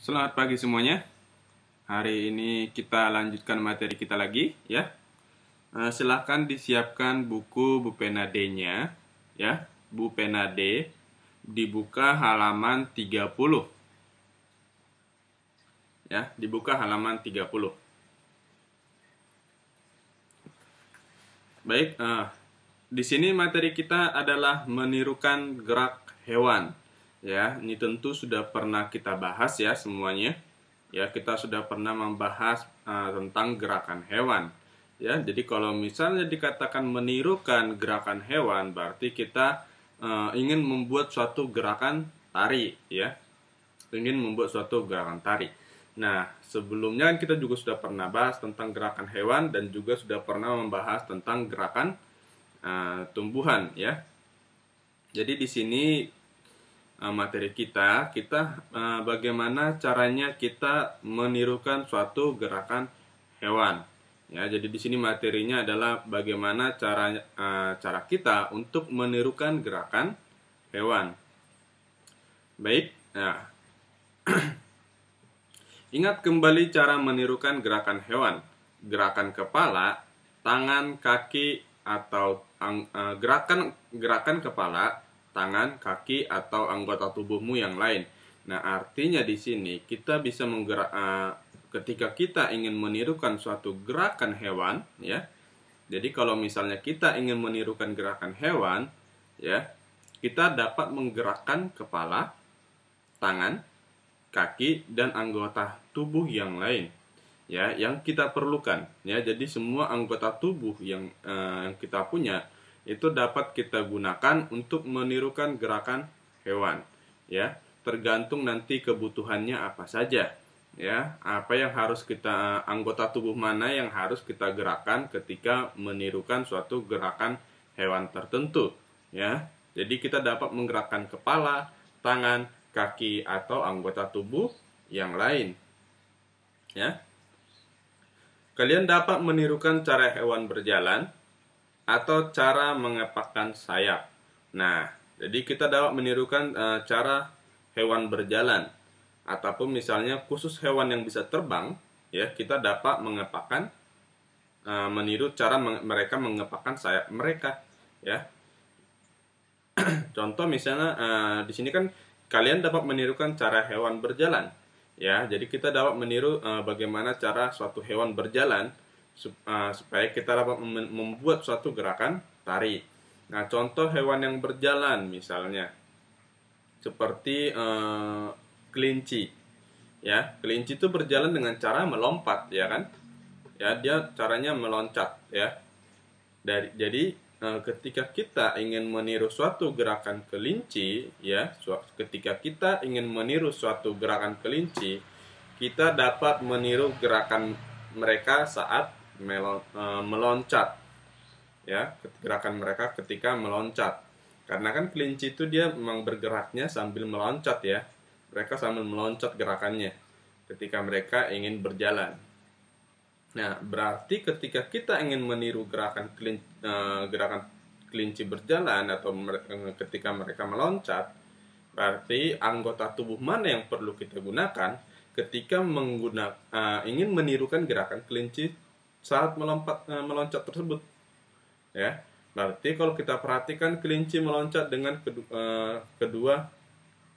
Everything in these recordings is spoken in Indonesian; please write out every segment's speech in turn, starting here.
Selamat pagi semuanya. Hari ini kita lanjutkan materi kita lagi ya. Silahkan disiapkan buku Bupena D-nya ya. Bupena D dibuka halaman 30. Ya, dibuka halaman 30. Baik, di sini materi kita adalah menirukan gerak hewan. Ya, ini tentu sudah pernah kita bahas ya semuanya. Ya, kita sudah pernah membahas tentang gerakan hewan. Ya, jadi kalau misalnya dikatakan menirukan gerakan hewan, berarti kita ingin membuat suatu gerakan tari, ya. Ingin membuat suatu gerakan tari. Nah, sebelumnya kita juga sudah pernah bahas tentang gerakan hewan dan juga sudah pernah membahas tentang gerakan tumbuhan, ya. Jadi di sini materi kita bagaimana caranya kita menirukan suatu gerakan hewan. Ya, jadi di sini materinya adalah bagaimana cara kita untuk menirukan gerakan hewan. Baik, nah, ingat kembali cara menirukan gerakan hewan. Gerakan kepala, tangan, kaki, atau gerakan kepala, tangan, kaki, atau anggota tubuhmu yang lain. Nah, artinya di sini kita bisa ketika kita ingin menirukan suatu gerakan hewan, ya. Jadi kalau misalnya kita ingin menirukan gerakan hewan, ya, kita dapat menggerakkan kepala, tangan, kaki, dan anggota tubuh yang lain, ya, yang kita perlukan, ya. Jadi semua anggota tubuh yang kita punya itu dapat kita gunakan untuk menirukan gerakan hewan, ya. Tergantung nanti kebutuhannya apa saja, ya. Apa yang harus anggota tubuh mana yang harus kita gerakkan ketika menirukan suatu gerakan hewan tertentu, ya. Jadi kita dapat menggerakkan kepala, tangan, kaki, atau anggota tubuh yang lain, ya. Kalian dapat menirukan cara hewan berjalan atau cara mengepakkan sayap. Nah, jadi kita dapat menirukan cara hewan berjalan, ataupun misalnya khusus hewan yang bisa terbang, ya, kita dapat meniru cara mereka mengepakkan sayap mereka, ya. Contoh misalnya di sini kan kalian dapat menirukan cara hewan berjalan, ya. Jadi kita dapat meniru bagaimana cara suatu hewan berjalan supaya kita dapat membuat suatu gerakan tari. Nah, contoh hewan yang berjalan misalnya seperti kelinci, ya. Kelinci itu berjalan dengan cara melompat, ya kan? Ya, dia caranya meloncat, ya. Jadi ketika kita ingin meniru suatu gerakan kelinci, ya, ketika kita ingin meniru suatu gerakan kelinci, kita dapat meniru gerakan mereka saat meloncat, ya, gerakan mereka ketika meloncat. Karena kan kelinci itu dia memang bergeraknya sambil meloncat, ya. Mereka sambil meloncat gerakannya ketika mereka ingin berjalan. Nah, berarti ketika kita ingin meniru gerakan kelinci berjalan atau ketika mereka meloncat, berarti anggota tubuh mana yang perlu kita gunakan ketika ingin menirukan gerakan kelinci saat meloncat tersebut, ya. Berarti kalau kita perhatikan kelinci meloncat dengan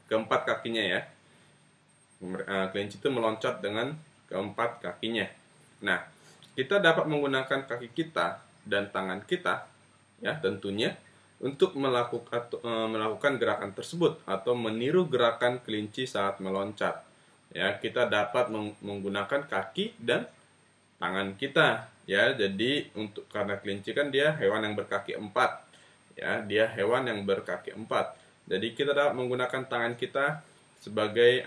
keempat kakinya, ya. Kelinci itu meloncat dengan keempat kakinya. Nah, kita dapat menggunakan kaki kita dan tangan kita, ya, tentunya untuk melakukan gerakan tersebut atau meniru gerakan kelinci saat meloncat. Ya, kita dapat menggunakan kaki dan tangan kita, ya. Jadi karena kelinci kan dia hewan yang berkaki 4, ya, dia hewan yang berkaki 4. Jadi kita dapat menggunakan tangan kita sebagai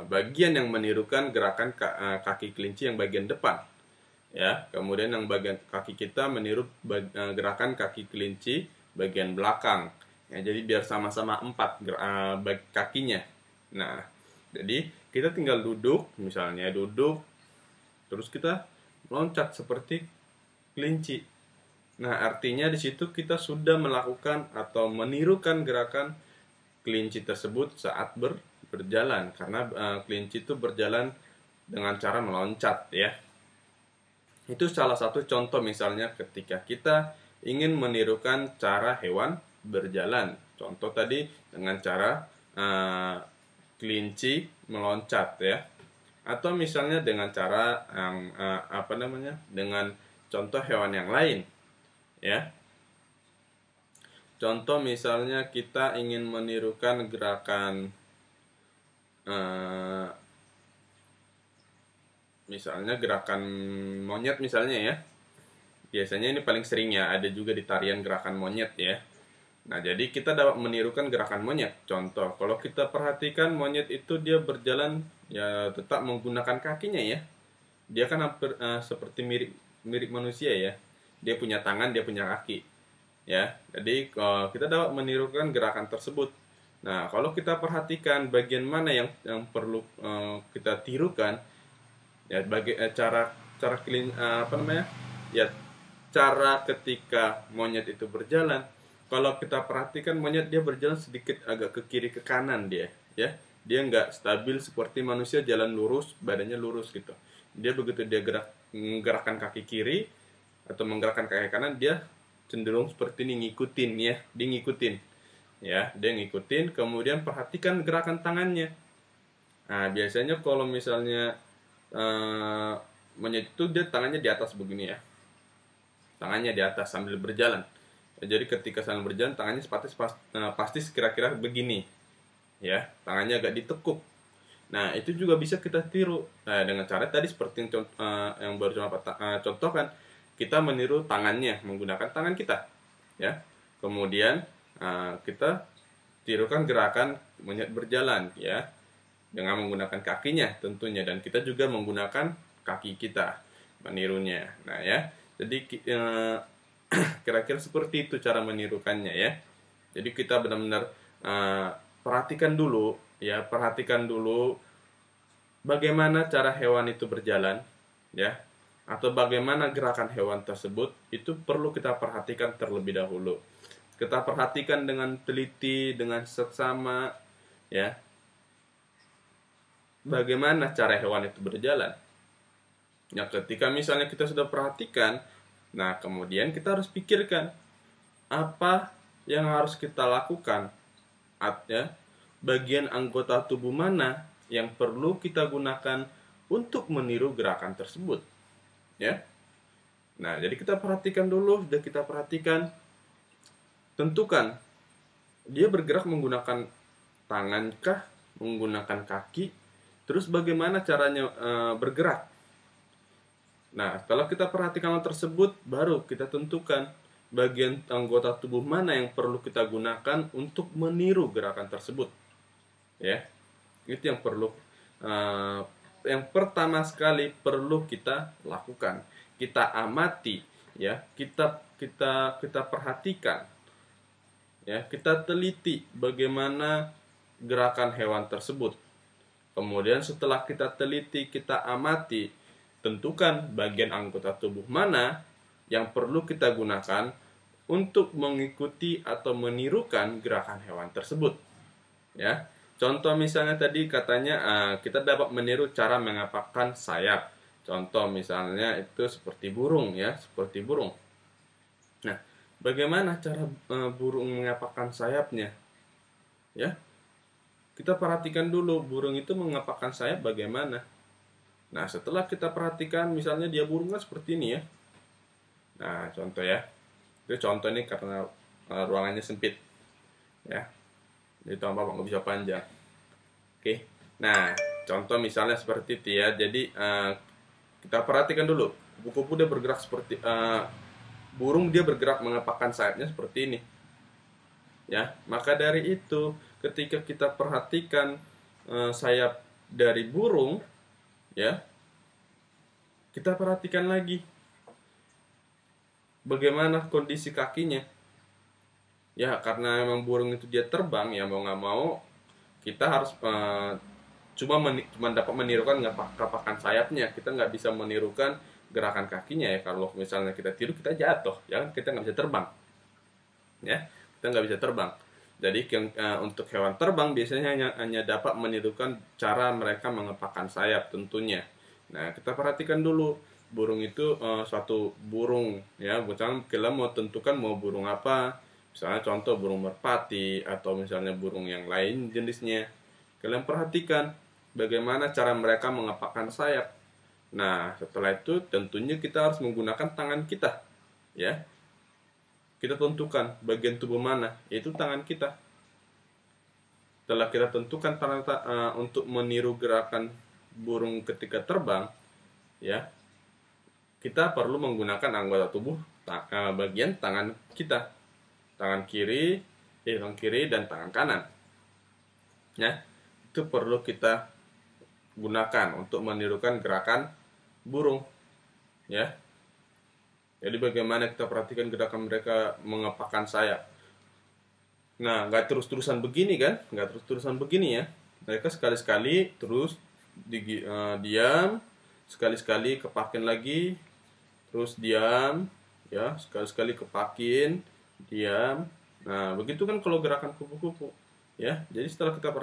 bagian yang menirukan gerakan kaki kelinci yang bagian depan, ya. Kemudian yang bagian kaki kita meniru gerakan kaki kelinci bagian belakang, ya. Jadi biar sama-sama 4 kakinya. Nah, jadi kita tinggal duduk, misalnya duduk, terus kita loncat seperti kelinci. Nah, artinya di situ kita sudah melakukan atau menirukan gerakan kelinci tersebut saat berjalan, karena kelinci itu berjalan dengan cara meloncat ya. Itu salah satu contoh misalnya ketika kita ingin menirukan cara hewan berjalan. Contoh tadi dengan cara kelinci meloncat ya. Atau misalnya dengan cara yang dengan contoh hewan yang lain ya. Contoh misalnya kita ingin menirukan gerakan misalnya gerakan monyet misalnya ya. Biasanya ini paling sering ya, ada juga di tarian gerakan monyet ya. Nah, jadi kita dapat menirukan gerakan monyet. Contoh, kalau kita perhatikan monyet itu dia berjalan ya tetap menggunakan kakinya ya. Dia kan hampir seperti mirip manusia ya. Dia punya tangan, dia punya kaki. Ya. Jadi kita dapat menirukan gerakan tersebut. Nah, kalau kita perhatikan bagian mana yang perlu kita tirukan ya, cara ya, cara ketika monyet itu berjalan. Kalau kita perhatikan monyet dia berjalan sedikit agak ke kiri ke kanan dia ya. Dia nggak stabil seperti manusia jalan lurus, badannya lurus gitu. Dia begitu dia menggerakkan kaki kiri atau menggerakkan kaki kanan, dia cenderung seperti ini, ngikutin ya. Dia ngikutin ya, dia ngikutin. Kemudian perhatikan gerakan tangannya. Nah, biasanya kalau misalnya monyet itu dia tangannya di atas begini ya. Tangannya di atas sambil berjalan. Jadi ketika sambil berjalan tangannya pasti kira-kira begini. Ya, tangannya agak ditekuk. Nah, itu juga bisa kita tiru. Nah, dengan cara tadi seperti yang baru contohkan, kita meniru tangannya menggunakan tangan kita. Ya. Kemudian kita tirukan gerakan monyet berjalan ya. Dengan menggunakan kakinya tentunya, dan kita juga menggunakan kaki kita menirunya. Nah, ya. Jadi kira-kira seperti itu cara menirukannya ya. Jadi kita benar-benar perhatikan dulu bagaimana cara hewan itu berjalan ya, atau bagaimana gerakan hewan tersebut, itu perlu kita perhatikan terlebih dahulu. Kita perhatikan dengan teliti, dengan seksama ya, bagaimana cara hewan itu berjalan. Ya, ketika misalnya kita sudah perhatikan, nah kemudian kita harus pikirkan apa yang harus kita lakukan. Ya, bagian anggota tubuh mana yang perlu kita gunakan untuk meniru gerakan tersebut ya. Nah, jadi kita perhatikan dulu, sudah kita perhatikan, tentukan dia bergerak menggunakan tangan kah, menggunakan kaki, terus bagaimana caranya bergerak. Nah, setelah kita perhatikan hal tersebut, baru kita tentukan bagian anggota tubuh mana yang perlu kita gunakan untuk meniru gerakan tersebut ya. Itu yang perlu yang pertama sekali perlu kita lakukan. Kita amati ya, kita perhatikan ya, kita teliti bagaimana gerakan hewan tersebut. Kemudian setelah kita teliti, kita amati, tentukan bagian anggota tubuh mana yang perlu kita gunakan untuk mengikuti atau menirukan gerakan hewan tersebut ya. Contoh misalnya tadi katanya kita dapat meniru cara mengepakkan sayap. Contoh misalnya itu seperti burung ya, seperti burung. Nah, bagaimana cara burung mengepakkan sayapnya ya? Kita perhatikan dulu burung itu mengepakkan sayap bagaimana. Nah, setelah kita perhatikan misalnya dia burung kan seperti ini ya. Nah, contoh ya. Itu contoh ini karena ruangannya sempit ya. Jadi tambah nggak bisa panjang. Oke. Nah, contoh misalnya seperti itu ya. Jadi kita perhatikan dulu. Kupu-kupu dia bergerak seperti burung, dia bergerak mengepakkan sayapnya seperti ini. Ya, maka dari itu ketika kita perhatikan sayap dari burung ya, kita perhatikan lagi bagaimana kondisi kakinya ya, karena memang burung itu dia terbang ya, mau nggak mau kita harus cuma dapat menirukan kepakan sayapnya. Kita nggak bisa menirukan gerakan kakinya ya. Kalau misalnya kita tiru, kita jatuh ya, kita nggak bisa terbang ya, kita nggak bisa terbang. Jadi untuk hewan terbang biasanya hanya dapat menirukan cara mereka mengepakkan sayap tentunya. Nah, kita perhatikan dulu burung itu suatu burung ya, misalnya kita mau tentukan mau burung apa. Misalnya contoh burung merpati atau misalnya burung yang lain jenisnya. Kalian perhatikan bagaimana cara mereka mengepakkan sayap. Nah, setelah itu tentunya kita harus menggunakan tangan kita ya. Kita tentukan bagian tubuh mana, yaitu tangan kita. Setelah kita tentukan tangan untuk meniru gerakan burung ketika terbang, ya, kita perlu menggunakan anggota tubuh bagian tangan kita, tangan kiri dan tangan kanan. Ya, itu perlu kita gunakan untuk menirukan gerakan burung. Ya. Jadi bagaimana kita perhatikan gerakan mereka mengepakkan sayap. Nah, nggak terus-terusan begini kan? Nggak terus-terusan begini ya. Mereka sekali-sekali terus diam, sekali-sekali kepakin lagi, terus diam, ya, sekali-sekali kepakin, diam. Nah, begitu kan kalau gerakan kupu-kupu, ya. Jadi setelah kita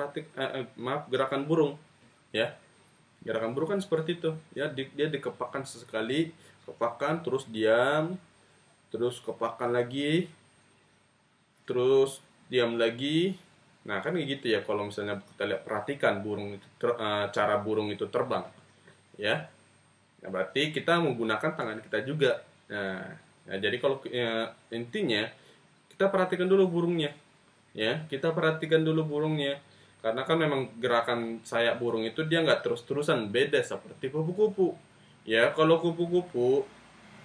gerakan burung, ya. Gerakan burung kan seperti itu, ya. Dia dikepakkan sesekali, kepakkan, terus diam, terus kepakkan lagi, terus diam lagi. Nah, kan kayak gitu ya kalau misalnya kita perhatikan burung itu cara burung itu terbang, ya. Nah, berarti kita menggunakan tangan kita juga. Nah, jadi kalau intinya kita perhatikan dulu burungnya, ya. Kita perhatikan dulu burungnya, karena kan memang gerakan sayap burung itu dia nggak terus-terusan, beda seperti kupu-kupu. Ya, kalau kupu-kupu,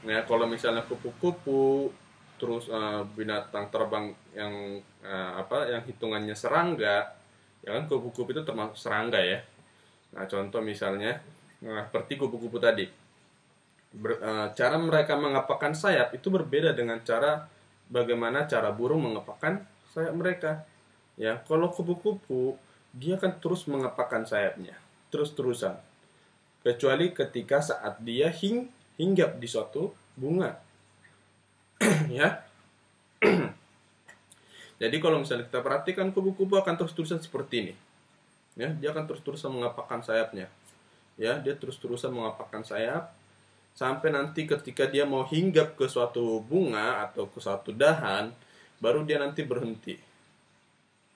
ya kalau misalnya kupu-kupu terus binatang terbang yang yang hitungannya serangga, ya kan kupu-kupu itu termasuk serangga ya. Nah, contoh misalnya seperti kupu-kupu tadi. Cara mereka mengepakkan sayap itu berbeda dengan bagaimana cara burung mengepakkan sayap mereka. Ya, kalau kupu-kupu dia akan terus mengepakkan sayapnya, terus-terusan. Kecuali ketika saat dia hinggap di suatu bunga. Ya. Jadi kalau misalnya kita perhatikan kupu-kupu akan terus-terusan seperti ini. Ya, dia akan terus-terusan mengepakkan sayapnya. Ya, dia terus-terusan mengepakkan sayap sampai nanti ketika dia mau hinggap ke suatu bunga atau ke suatu dahan, baru dia nanti berhenti.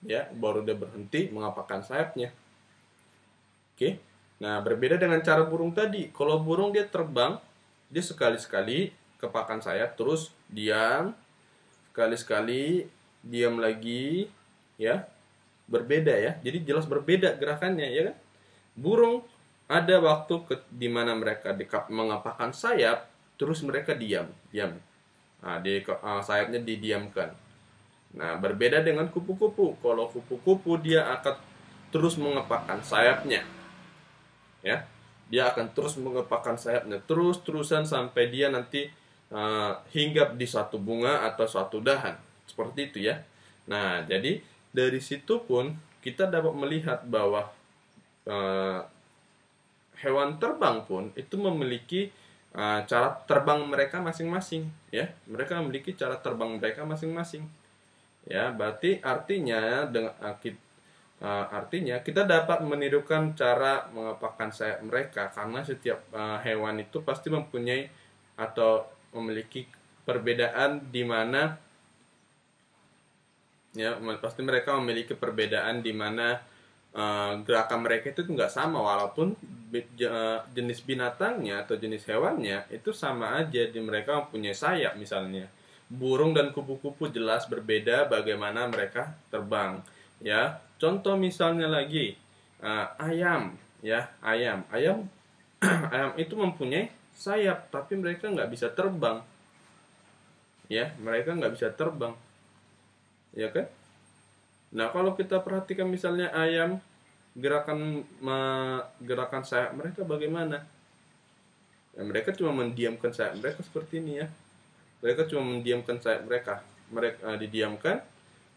Ya, baru dia berhenti mengepakkan sayapnya. Oke. Nah, berbeda dengan cara burung tadi. Kalau burung dia terbang, dia sekali-sekali kepakkan sayap, terus diam, sekali-sekali diam lagi, ya. Berbeda ya. Jadi jelas berbeda gerakannya, ya kan? Burung ada waktu di mana mereka mengepakkan sayap, terus mereka diam. Nah, sayapnya didiamkan. Nah, berbeda dengan kupu-kupu. Kalau kupu-kupu dia akan terus mengepakkan sayapnya. Ya, dia akan terus mengepakkan sayapnya terus-terusan sampai dia nanti hinggap di suatu bunga atau suatu dahan, seperti itu ya. Nah, jadi dari situ pun kita dapat melihat bahwa hewan terbang pun itu memiliki cara terbang mereka masing-masing, ya. Mereka memiliki cara terbang mereka masing-masing, ya. Berarti artinya kita dapat menirukan cara mengepakkan sayap mereka, karena setiap hewan itu pasti mempunyai atau memiliki perbedaan di mana, ya, pasti mereka memiliki perbedaan di mana gerakan mereka itu nggak sama, walaupun jenis binatangnya atau jenis hewannya itu sama aja, mereka mempunyai sayap. Misalnya burung dan kupu-kupu jelas berbeda bagaimana mereka terbang, ya. Contoh misalnya lagi ayam, ya, ayam ayam itu mempunyai sayap, tapi mereka nggak bisa terbang, ya, mereka nggak bisa terbang, ya kan. Nah, kalau kita perhatikan misalnya ayam gerakan sayap mereka bagaimana, ya, mereka cuma mendiamkan sayap mereka seperti ini ya. Mereka cuma mendiamkan sayap mereka didiamkan,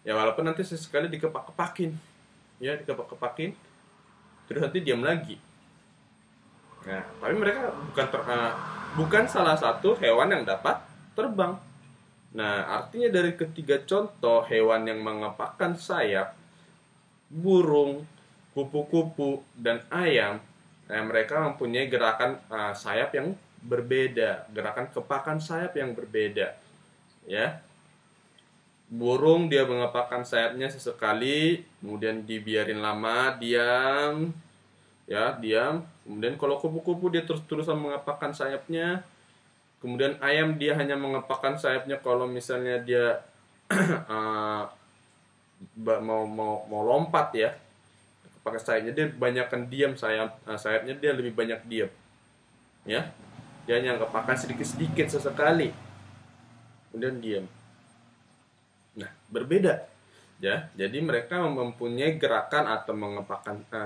ya, walaupun nanti sesekali dikepak-kepakin, ya, dikepak-kepakin, terus nanti diam lagi. Nah, tapi mereka bukan salah satu hewan yang dapat terbang, Nah, artinya dari ketiga contoh hewan yang mengepakkan sayap, burung, kupu-kupu, dan ayam, mereka mempunyai gerakan sayap yang berbeda, gerakan kepakan sayap yang berbeda. Ya, burung dia mengepakkan sayapnya sesekali, kemudian dibiarin lama, diam, ya diam. Kemudian kalau kupu-kupu dia terus-terusan mengepakkan sayapnya. Kemudian ayam dia hanya mengepakkan sayapnya kalau misalnya dia uh, mau lompat ya, pakai sayapnya dia banyakkan diam, sayapnya dia lebih banyak diam, ya. Dia hanya mengepakkan sedikit-sedikit sesekali, kemudian diam. Nah, berbeda ya. Jadi mereka mempunyai gerakan atau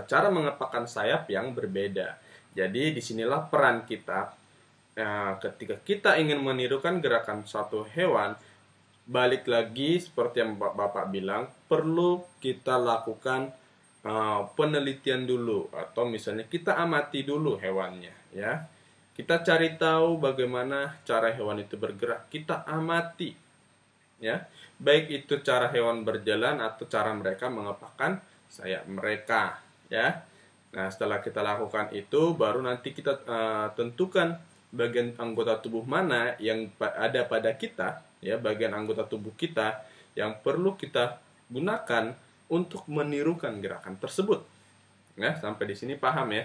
cara mengepakkan sayap yang berbeda. Jadi disinilah peran kita ketika kita ingin menirukan gerakan suatu hewan. Balik lagi seperti yang Bapak bilang, perlu kita lakukan penelitian dulu, atau misalnya kita amati dulu hewannya ya. Kita cari tahu bagaimana cara hewan itu bergerak, kita amati ya. Baik itu cara hewan berjalan atau cara mereka mengepakkan sayap mereka ya. Nah, setelah kita lakukan itu, baru nanti kita tentukan bagian anggota tubuh mana yang ada pada kita ya, bagian anggota tubuh kita yang perlu kita gunakan untuk menirukan gerakan tersebut. Ya, sampai di sini paham ya?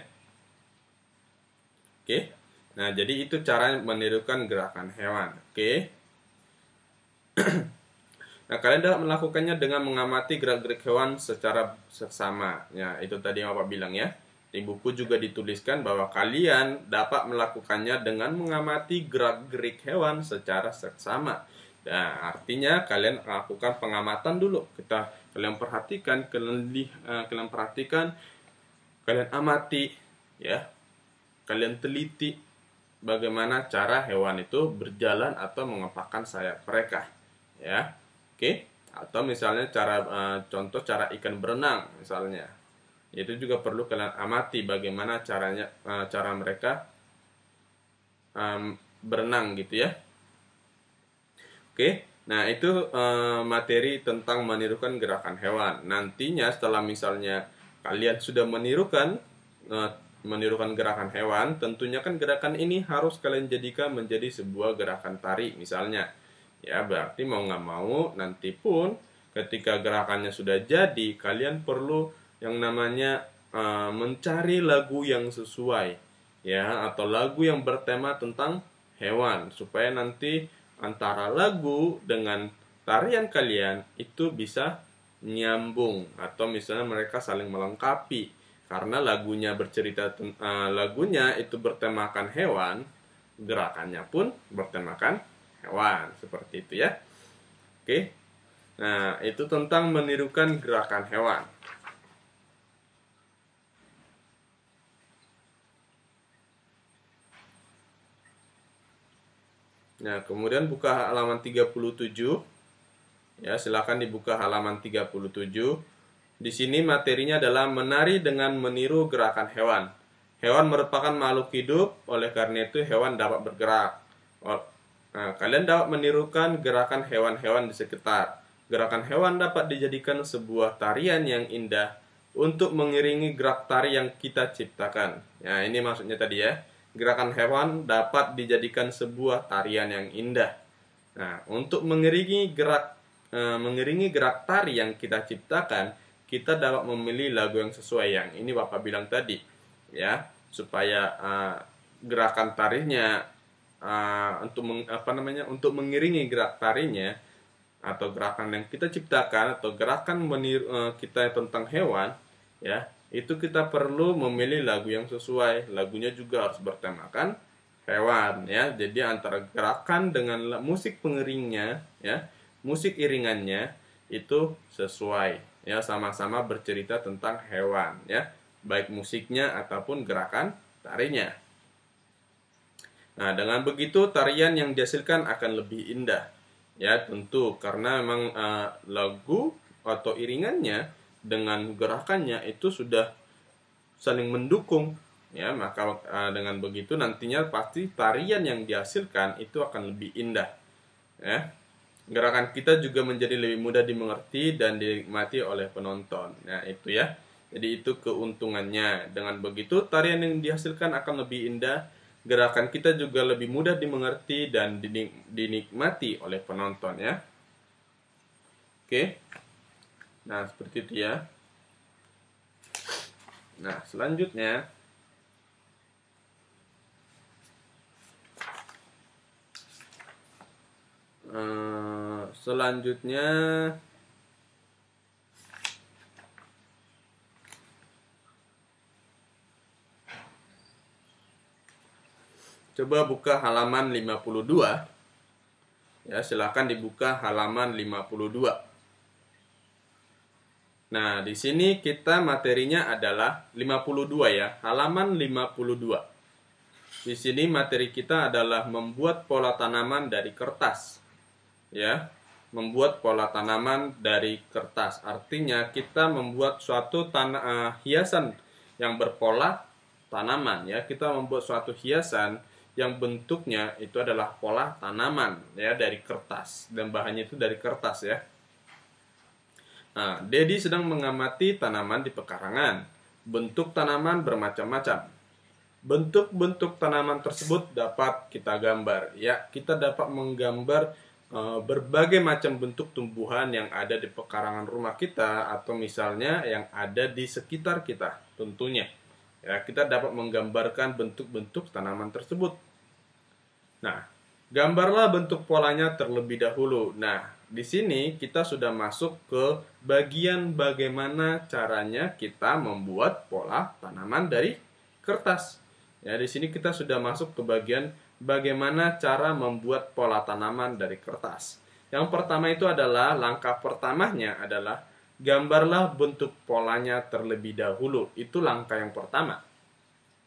Oke. Nah, jadi itu cara menirukan gerakan hewan. Oke. Nah, kalian dapat melakukannya dengan mengamati gerak-gerik hewan secara seksama. Ya, itu tadi yang Bapak bilang ya. Di buku juga dituliskan bahwa kalian dapat melakukannya dengan mengamati gerak-gerik hewan secara seksama. Nah, artinya kalian lakukan pengamatan dulu. Kalian perhatikan, kalian perhatikan, kalian amati, ya. Kalian teliti bagaimana cara hewan itu berjalan atau mengepakkan sayap mereka, ya. Oke. Atau misalnya contoh cara ikan berenang misalnya. Itu juga perlu kalian amati bagaimana cara mereka berenang gitu ya. Oke, nah itu materi tentang menirukan gerakan hewan. Nantinya setelah misalnya kalian sudah menirukan gerakan hewan, tentunya kan gerakan ini harus kalian jadikan menjadi sebuah gerakan tari misalnya. Ya, berarti mau nggak mau nanti pun ketika gerakannya sudah jadi, kalian perlu yang namanya mencari lagu yang sesuai ya, atau lagu yang bertema tentang hewan, supaya nanti antara lagu dengan tarian kalian itu bisa nyambung, atau misalnya mereka saling melengkapi karena lagunya itu bertemakan hewan, gerakannya pun bertemakan hewan, seperti itu ya. Oke. Nah, itu tentang menirukan gerakan hewan. Nah, kemudian buka halaman 37. Ya, silakan dibuka halaman 37. Di sini materinya adalah menari dengan meniru gerakan hewan. Hewan merupakan makhluk hidup, oleh karena itu hewan dapat bergerak. Nah, kalian dapat menirukan gerakan hewan-hewan di sekitar. Gerakan hewan dapat dijadikan sebuah tarian yang indah untuk mengiringi gerak tari yang kita ciptakan. Ya, ini maksudnya tadi ya. Gerakan hewan dapat dijadikan sebuah tarian yang indah. Nah, untuk mengiringi gerak tari yang kita ciptakan, kita dapat memilih lagu yang sesuai, yang ini Bapak bilang tadi, ya, supaya gerakan tarinya untuk mengiringi gerak tarinya atau gerakan yang kita ciptakan atau gerakan kita tentang hewan, ya, itu kita perlu memilih lagu yang sesuai. Lagunya juga harus bertemakan hewan ya. Jadi antara gerakan dengan musik pengiringnya ya, musik iringannya itu sesuai ya, sama-sama bercerita tentang hewan ya, baik musiknya ataupun gerakan tarinya. Nah, dengan begitu tarian yang dihasilkan akan lebih indah ya, tentu karena memang lagu atau iringannya dengan gerakannya itu sudah saling mendukung ya. Maka dengan begitu nantinya pasti tarian yang dihasilkan itu akan lebih indah ya. Gerakan kita juga menjadi lebih mudah dimengerti dan dinikmati oleh penonton. Nah, itu ya. Jadi itu keuntungannya. Dengan begitu, tarian yang dihasilkan akan lebih indah, gerakan kita juga lebih mudah dimengerti dan dinikmati oleh penonton ya. Oke. Nah, seperti itu ya. Nah, selanjutnya coba buka halaman 52. Ya, silakan dibuka halaman 52. Nah, di sini kita materinya adalah 52 ya, halaman 52. Di sini materi kita adalah membuat pola tanaman dari kertas. Ya, membuat pola tanaman dari kertas. Artinya kita membuat suatu hiasan yang berpola tanaman ya. Kita membuat suatu hiasan yang bentuknya itu adalah pola tanaman ya, dari kertas, dan bahannya itu dari kertas ya. Nah, Dedi sedang mengamati tanaman di pekarangan. Bentuk tanaman bermacam-macam. Bentuk-bentuk tanaman tersebut dapat kita gambar. Ya, kita dapat menggambar berbagai macam bentuk tumbuhan yang ada di pekarangan rumah kita atau misalnya yang ada di sekitar kita tentunya. Ya, kita dapat menggambarkan bentuk-bentuk tanaman tersebut. Nah, gambarlah bentuk polanya terlebih dahulu. Nah, di sini kita sudah masuk ke bagian bagaimana caranya kita membuat pola tanaman dari kertas. Ya, di sini kita sudah masuk ke bagian bagaimana cara membuat pola tanaman dari kertas. Yang pertama itu adalah, langkah pertamanya adalah gambarlah bentuk polanya terlebih dahulu. Itu langkah yang pertama.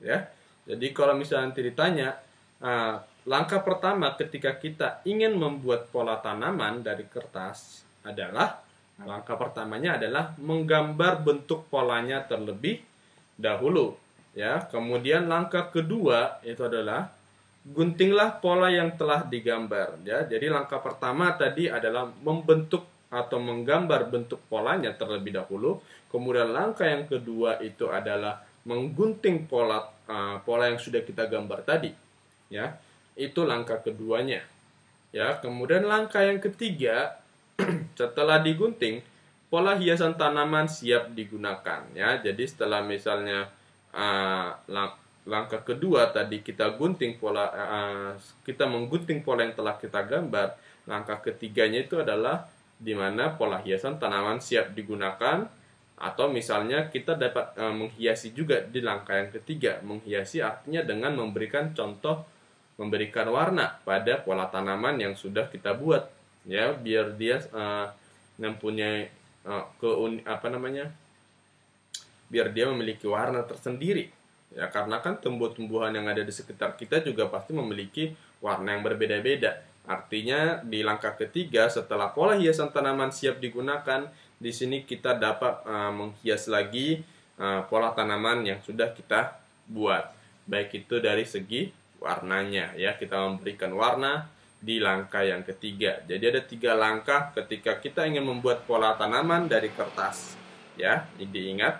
Ya. Jadi kalau misalnya nanti ditanya, langkah pertama ketika kita ingin membuat pola tanaman dari kertas adalah, langkah pertamanya adalah menggambar bentuk polanya terlebih dahulu. Ya, kemudian langkah kedua itu adalah guntinglah pola yang telah digambar. Ya, jadi langkah pertama tadi adalah membentuk atau menggambar bentuk polanya terlebih dahulu. Kemudian langkah yang kedua itu adalah menggunting pola yang sudah kita gambar tadi. Ya, itu langkah keduanya. Ya, kemudian langkah yang ketiga, setelah digunting, pola hiasan tanaman siap digunakan. Ya, jadi setelah misalnya langkah kedua tadi kita gunting pola, kita menggunting pola yang telah kita gambar. Langkah ketiganya itu adalah di mana pola hiasan tanaman siap digunakan, atau misalnya kita dapat menghiasi juga di langkah yang ketiga. Menghiasi artinya dengan memberikan contoh, memberikan warna pada pola tanaman yang sudah kita buat, ya, biar dia mempunyai biar dia memiliki warna tersendiri. Ya, karena kan tumbuh-tumbuhan yang ada di sekitar kita juga pasti memiliki warna yang berbeda-beda. Artinya di langkah ketiga setelah pola hiasan tanaman siap digunakan, di sini kita dapat menghias lagi pola tanaman yang sudah kita buat. Baik itu dari segi warnanya, ya, kita memberikan warna di langkah yang ketiga. Jadi ada 3 langkah ketika kita ingin membuat pola tanaman dari kertas. Ya, jadi ingat,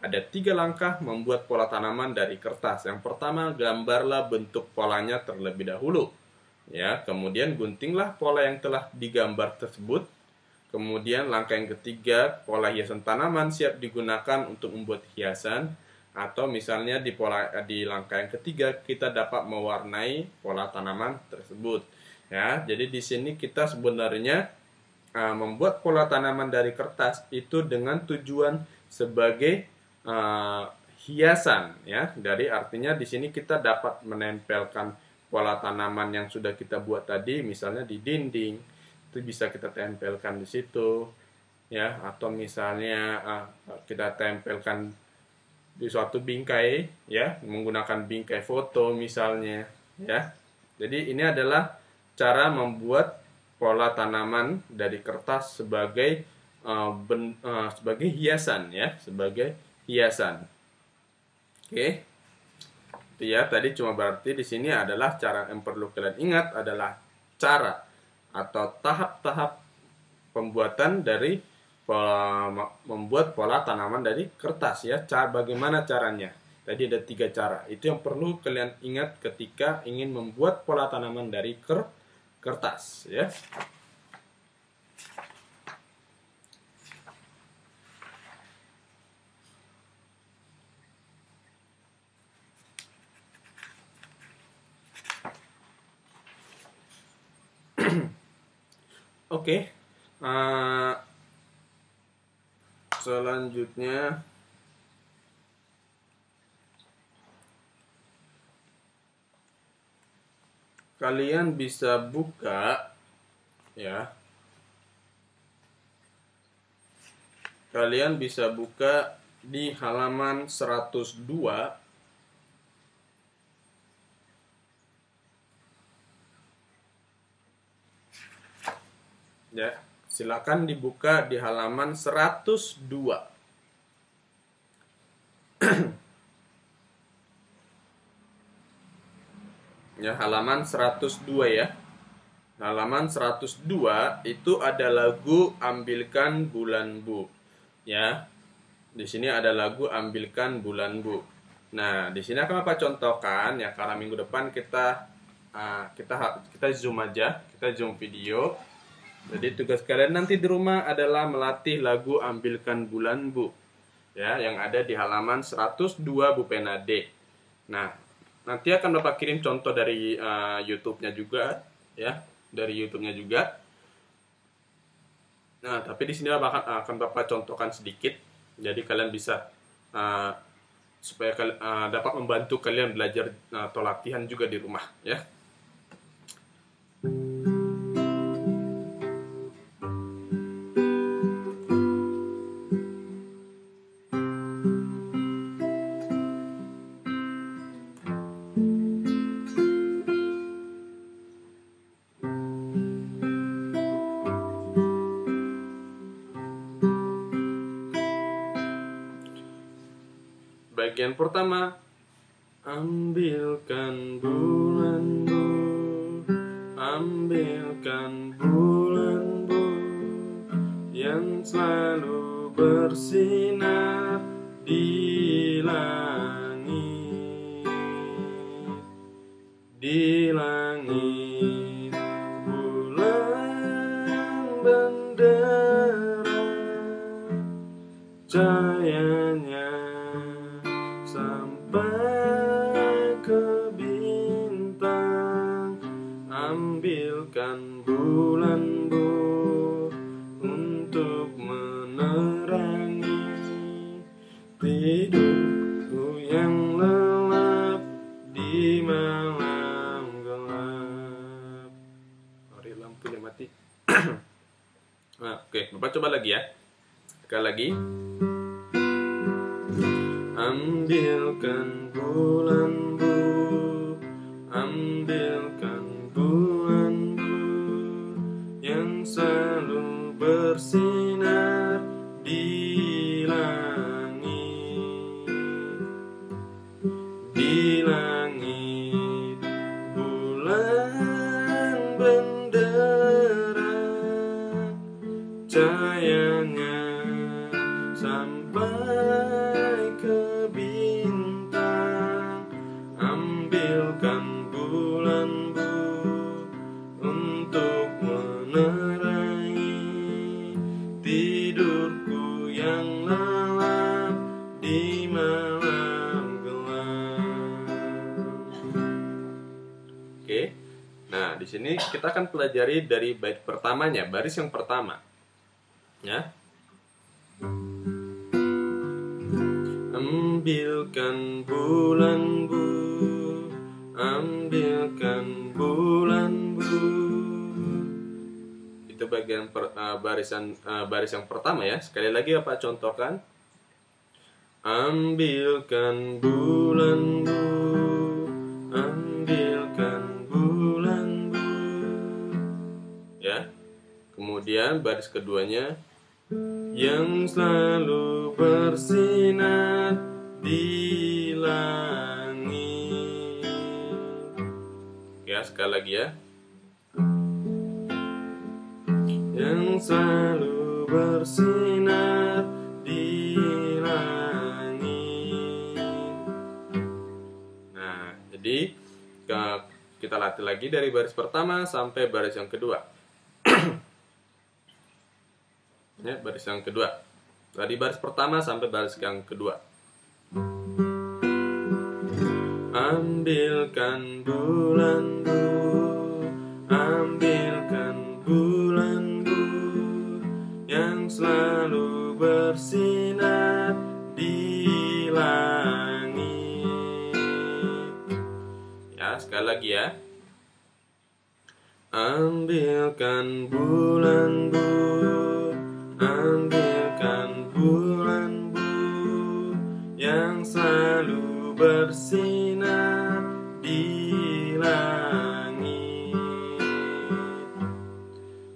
ada 3 langkah membuat pola tanaman dari kertas. Yang pertama, gambarlah bentuk polanya terlebih dahulu. Ya, kemudian guntinglah pola yang telah digambar tersebut. Kemudian langkah yang ketiga, pola hiasan tanaman siap digunakan untuk membuat hiasan. Atau misalnya di langkah yang ketiga kita dapat mewarnai pola tanaman tersebut. Ya, jadi di sini kita sebenarnya membuat pola tanaman dari kertas itu dengan tujuan sebagai hiasan, ya. Dari artinya di sini kita dapat menempelkan pola tanaman yang sudah kita buat tadi, misalnya di dinding, itu bisa kita tempelkan di situ, ya. Atau misalnya kita tempelkan di suatu bingkai, ya, menggunakan bingkai foto misalnya, ya. Jadi ini adalah cara membuat pola tanaman dari kertas sebagai sebagai hiasan, ya, sebagai hiasan. Oke. Itu ya, tadi cuma berarti di sini adalah cara yang perlu kalian ingat adalah cara atau tahap-tahap pembuatan dari membuat pola tanaman dari kertas ya. Bagaimana caranya? Tadi ada 3 cara. Itu yang perlu kalian ingat ketika ingin membuat pola tanaman dari kertas ya. Oke. Selanjutnya kalian bisa buka ya. Kalian bisa buka di halaman 102 ya. Silakan dibuka di halaman 102. Ya, halaman 102 ya. Halaman 102 itu ada lagu Ambilkan Bulan Bu. Ya. Di sini ada lagu Ambilkan Bulan Bu. Nah, di sini akan Bapak contohkan ya, karena minggu depan kita zoom aja, kita zoom video. Jadi tugas kalian nanti di rumah adalah melatih lagu Ambilkan Bulan Bu. Ya, yang ada di halaman 102 Bu Penade. Nah, nanti akan Bapak kirim contoh dari YouTube-nya juga ya, dari YouTube-nya juga. Nah, tapi di sini akan Bapak contohkan sedikit. Jadi kalian bisa supaya dapat membantu kalian belajar atau latihan juga di rumah ya. Bagian pertama, ambilkan bulan Bu, ambilkan bulan Bu, yang selalu bersinar di langit, bulan bendera, cahayanya sampai ke bintang. Ambilkan bulan Bu untuk menerangi tidurku yang lelap di malam gelap. Sorry, lampunya mati. Nah, oke, Bapak coba lagi ya. Sekali lagi. Ambilkan bulan Bu, ambilkan bulan Bu, yang selalu bersinar di langit, bulan bendera, cahayanya sampai ke bintang. Ambilkan bulan Bu untuk menerangi tidurku yang lelap di malam gelap. Oke. Nah, di sini kita akan pelajari dari bait pertamanya, baris yang pertama. Ya. Ambilkan bulan Bu, ambilkan bulan Bu. Itu bagian baris yang pertama ya. Sekali lagi Bapak contohkan. Ambilkan bulan Bu, ambilkan bulan Bu. Ya. Kemudian baris keduanya, yang selalu bersinar di langit. Ya, sekali lagi ya. selalu bersinar di langit. Nah, jadi kita latih lagi dari baris pertama sampai baris yang kedua. Ya, baris yang kedua. Dari baris pertama sampai baris yang kedua. Ambilkan bulanku, ambilkan bulanku yang selalu bersinar di langit. Ya, sekali lagi ya. Ambilkan bulanku, ambilkan bulanku yang selalu bersinar di langit.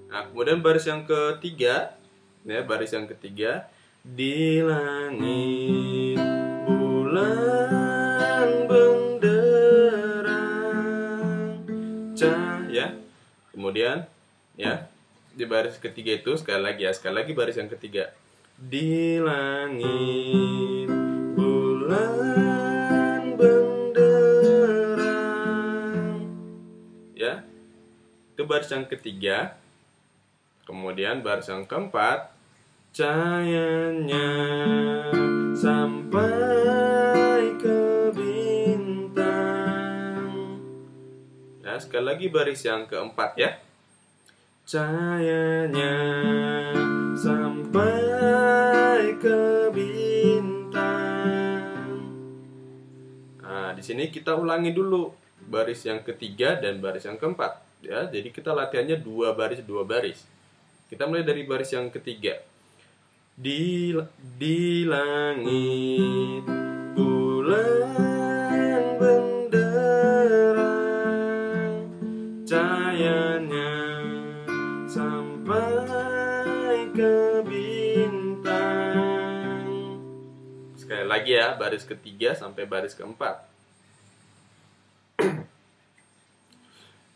Nah, kemudian baris yang ketiga, ya, baris yang ketiga, di langit bulan benderang cahaya. Kemudian, ya, di baris ketiga itu sekali lagi ya, sekali lagi baris yang ketiga. Di langit bulan benderang. Ya. Itu baris yang ketiga. Kemudian baris yang keempat, cahayanya sampai ke bintang. Ya, sekali lagi baris yang keempat ya. Cahayanya sampai ke bintang. Nah, di sini kita ulangi dulu baris yang ketiga dan baris yang keempat ya. Jadi kita latihannya dua baris. Kita mulai dari baris yang ketiga. Di langit bulan benderang cahayanya sampai ke bintang. Sekali lagi ya, baris ketiga sampai baris keempat.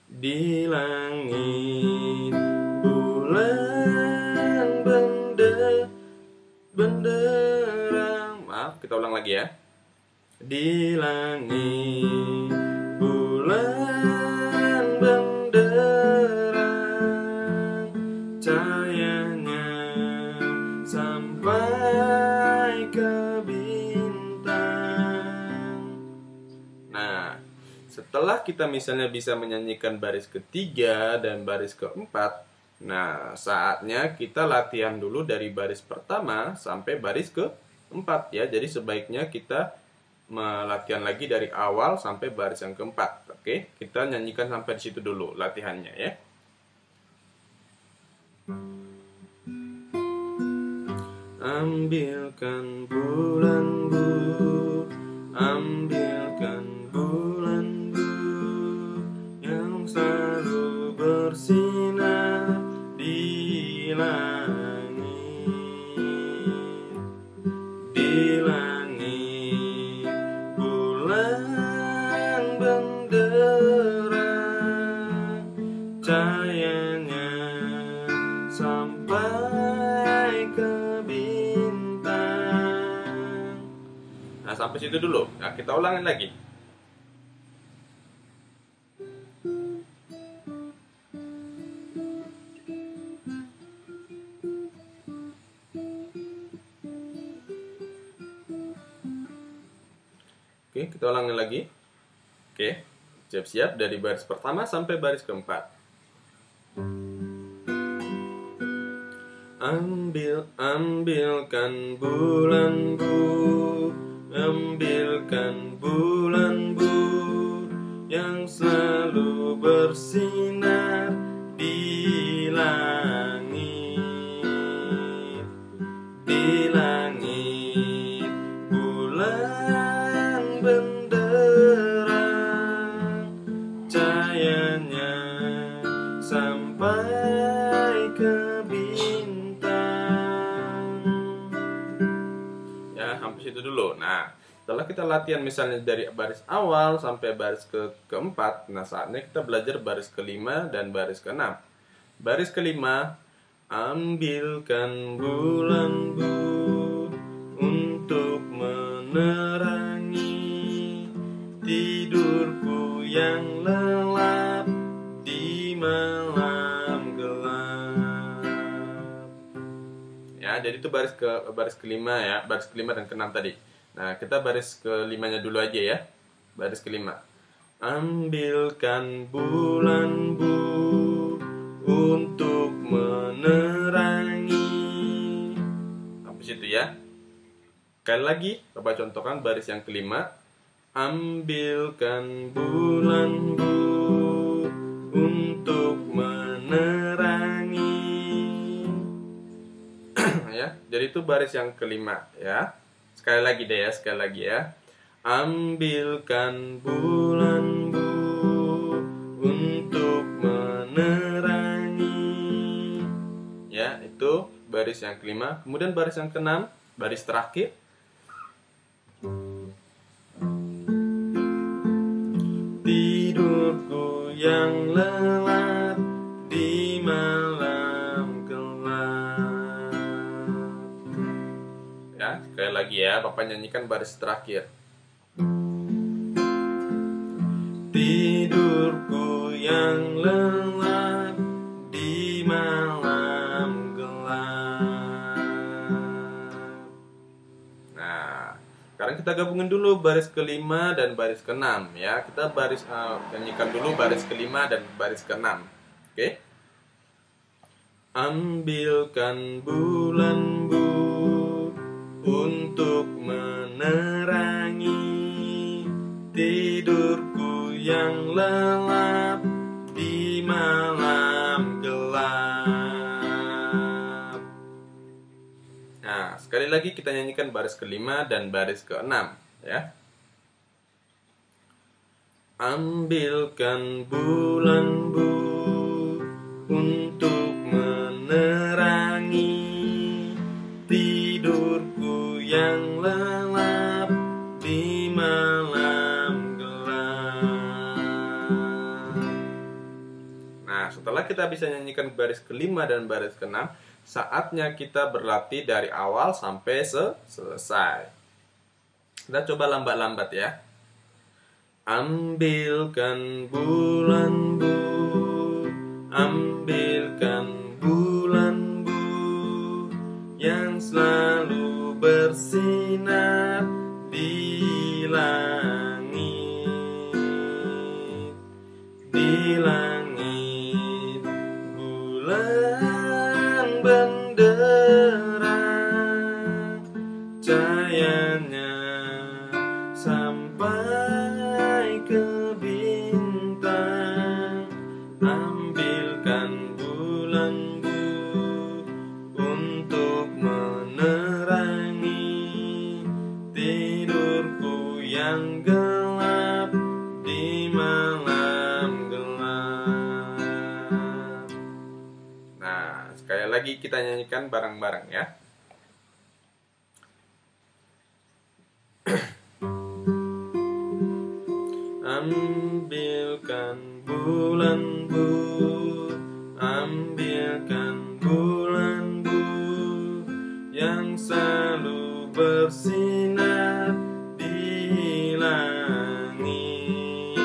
Di langit bulan benderang. Maaf, kita ulang lagi ya. Di langit bulan benderang cahayanya sampai ke bintang. Nah, setelah kita misalnya bisa menyanyikan baris ketiga dan baris keempat, nah saatnya kita latihan dulu dari baris pertama sampai baris keempat ya. Jadi sebaiknya kita melatihan lagi dari awal sampai baris yang keempat. Oke, kita nyanyikan sampai di situ dulu latihannya ya. Ambilkan bulanku, ambilkan bulanku yang selalu bersinar di langit. Di langit bulan benderang cahayanya sampai ke bintang. Nah, sampai situ dulu. Nah, kita ulangin lagi. Oke, kita ulangin lagi. Oke, siap-siap dari baris pertama sampai baris keempat. Ambilkan bulanku, ambilkan bulanku yang selalu bersinar di langit. Di langit bulan benderang cahayanya sampai ke bintang. Ya, sampai situ dulu. Nah, setelah kita latihan misalnya dari baris awal sampai baris keempat, nah saatnya kita belajar baris kelima dan baris keenam. Baris kelima, Ambilkan bulan bu untuk menerangi tidurku yang lelap di malam gelap. Ya, jadi itu baris kelima ya, baris kelima dan keenam tadi. Nah, kita baris kelimanya dulu aja ya. Baris kelima. Ambilkan bulan bu untuk menerangi. Habis itu ya. Sekali lagi, Bapak contohkan baris yang kelima. Ambilkan bulan bu untuk menerangi. Ya, jadi itu baris yang kelima ya. Sekali lagi deh ya, sekali lagi ya. Ambilkan bulan bu untuk menerangi. Ya, itu baris yang kelima. Kemudian baris yang keenam, baris terakhir. Tidurku yang lelap di malam gelap. Ya, sekali lagi ya, Bapak nyanyikan baris terakhir. Tidurku yang lelap di malam gelap. Nah, sekarang kita gabungin dulu baris kelima dan baris keenam ya. Kita nyanyikan dulu baris kelima dan baris keenam. Oke? Ambilkan bulan bu untuk menerangi tidurku yang lelap di malam gelap. Nah, sekali lagi kita nyanyikan baris kelima dan baris keenam ya. Ambilkan bulan bu untuk menerangi tidurku yang lelap di malam gelap. Nah, setelah kita bisa nyanyikan baris kelima dan baris keenam, saatnya kita berlatih dari awal sampai selesai. Kita coba lambat-lambat ya. Ambilkan bulan bu, ambilkan bulan bu yang selalu bersinar di langit, di langit bulan benderang, cahayanya sampai ke bintang. Ambilkan bulan bu untuk menerangi tidurku yang gelap di malam gelap. Nah, sekali lagi kita nyanyikan bareng-bareng ya. Ambilkan bulan bu, ambilkan bulan bu yang selalu bersinar di langit,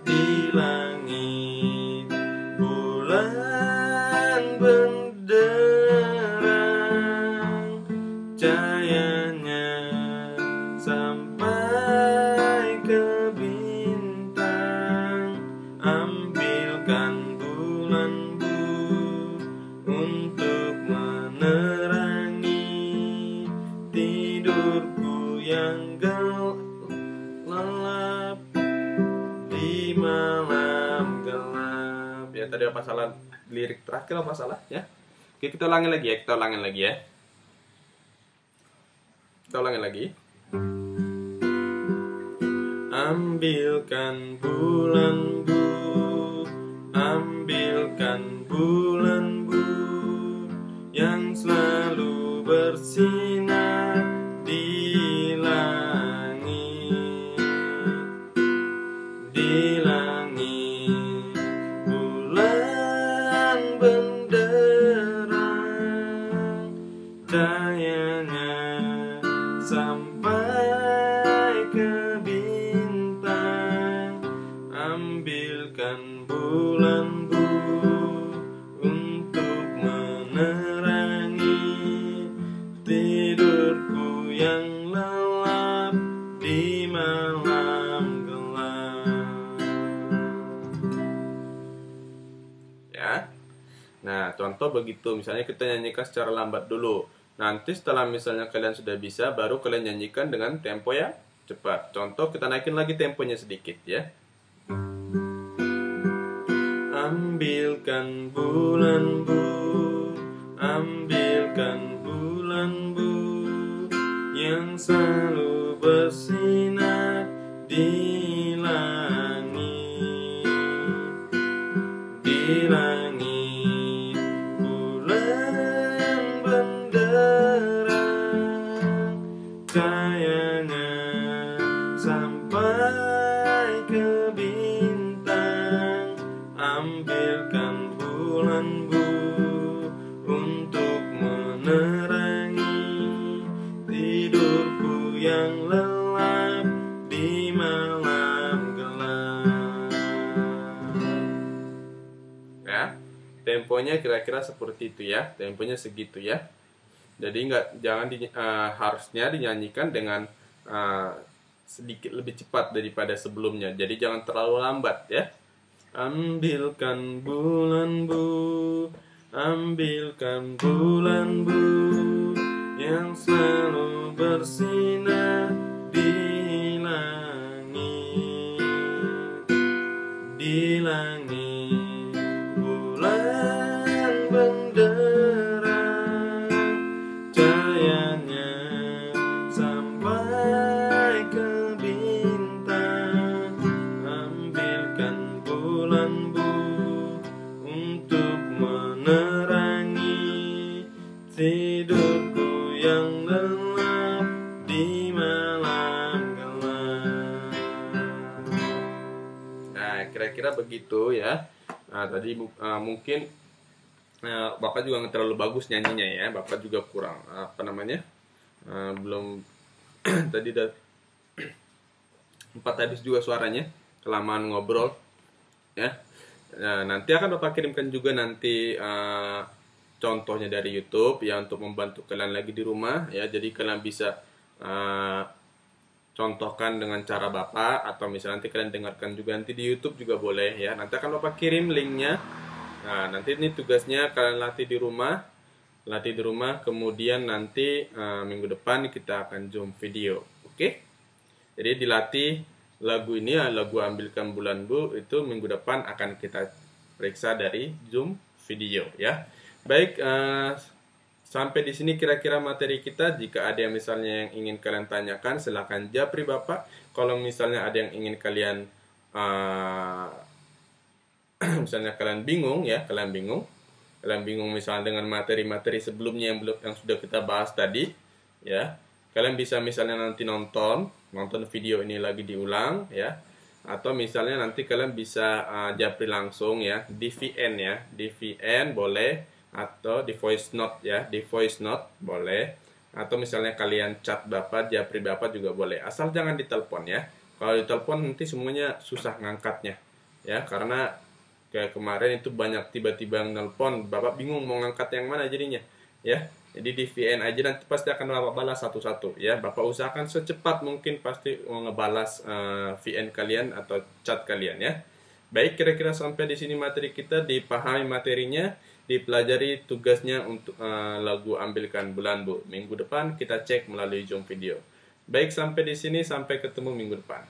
di langit bulan benderang, cahayanya sampai ke bintang. Ambilkan bulan bu untuk menerangi tidurku yang gelap di malam gelap. Ya, tadi apa salah lirik terakhir, apa salah ya? Oke, kita ulangi lagi ya, kita ulangi lagi ya. Kita ulangi lagi. Ambilkan bulan bu, ambilkan bulan bu yang selalu bersinar di langit, di langit bulan benderang, cahayanya sampai ke bintang. Ambilkan bulan bu untuk menerangi tidurku yang lelap di malam gelap. Ya. Nah, contoh begitu. Misalnya kita nyanyikan secara lambat dulu. Nanti setelah misalnya kalian sudah bisa, baru kalian nyanyikan dengan tempo yang cepat. Contoh, kita naikin lagi temponya sedikit ya. Ambilkan bulan bu, ambilkan bulan bu, yang selalu bersinar di langit, di langit. Bulan benderang cahayanya sampai ke bintang. Ambilkan bulan bu untuk menerangi tidurku yang lelap di malam gelap. Ya, temponya kira-kira seperti itu ya, temponya segitu ya. Jadi harusnya dinyanyikan dengan sedikit lebih cepat daripada sebelumnya. Jadi jangan terlalu lambat ya. Ambilkan bulan bu, ambilkan bulan bu, yang selalu bersinar di langit, di langit. Bulan benderang cahayanya sampai ke bintang. Ambilkan bulan bu untuk menerangi tidurku yang lelap di malam gelap. Nah, kira-kira begitu ya. Nah, tadi mungkin Bapak juga nggak terlalu bagus nyanyinya ya. Bapak juga kurang belum tadi empat habis juga suaranya, kelamaan ngobrol ya. Nah, nanti akan Bapak kirimkan juga nanti contohnya dari YouTube ya, untuk membantu kalian lagi di rumah ya. Jadi kalian bisa contohkan dengan cara Bapak, atau misalnya nanti kalian dengarkan juga nanti di YouTube juga boleh ya. Nanti akan Bapak kirim linknya. Nah, nanti ini tugasnya kalian latih di rumah, kemudian nanti minggu depan kita akan zoom video. Oke? Jadi dilatih lagu ini, lagu Ambilkan Bulan Bu, itu minggu depan akan kita periksa dari zoom video ya. Baik, sampai di sini kira-kira materi kita. Jika ada yang misalnya yang ingin kalian tanyakan, silakan japri Bapak. Kalau misalnya ada yang ingin kalian misalnya kalian bingung misalnya dengan materi-materi sebelumnya yang sudah kita bahas tadi ya, kalian bisa misalnya nanti nonton video ini lagi diulang ya, atau misalnya nanti kalian bisa japri langsung ya di VN boleh, atau di voice note ya, boleh, atau misalnya kalian chat Bapak, japri Bapak juga boleh, asal jangan ditelepon ya. Kalau ditelepon nanti semuanya susah ngangkatnya ya, karena kayak kemarin itu banyak tiba-tiba nelpon, Bapak bingung mau ngangkat yang mana jadinya ya. Jadi di VN aja, nanti pasti akan Bapak balas satu-satu ya. Bapak usahakan secepat mungkin pasti ngebalas VN kalian atau chat kalian ya. Baik, kira-kira sampai di sini materi kita, dipahami materinya, dipelajari tugasnya untuk lagu Ambilkan Bulan Bu. Minggu depan kita cek melalui Zoom video. Baik, sampai di sini, sampai ketemu minggu depan.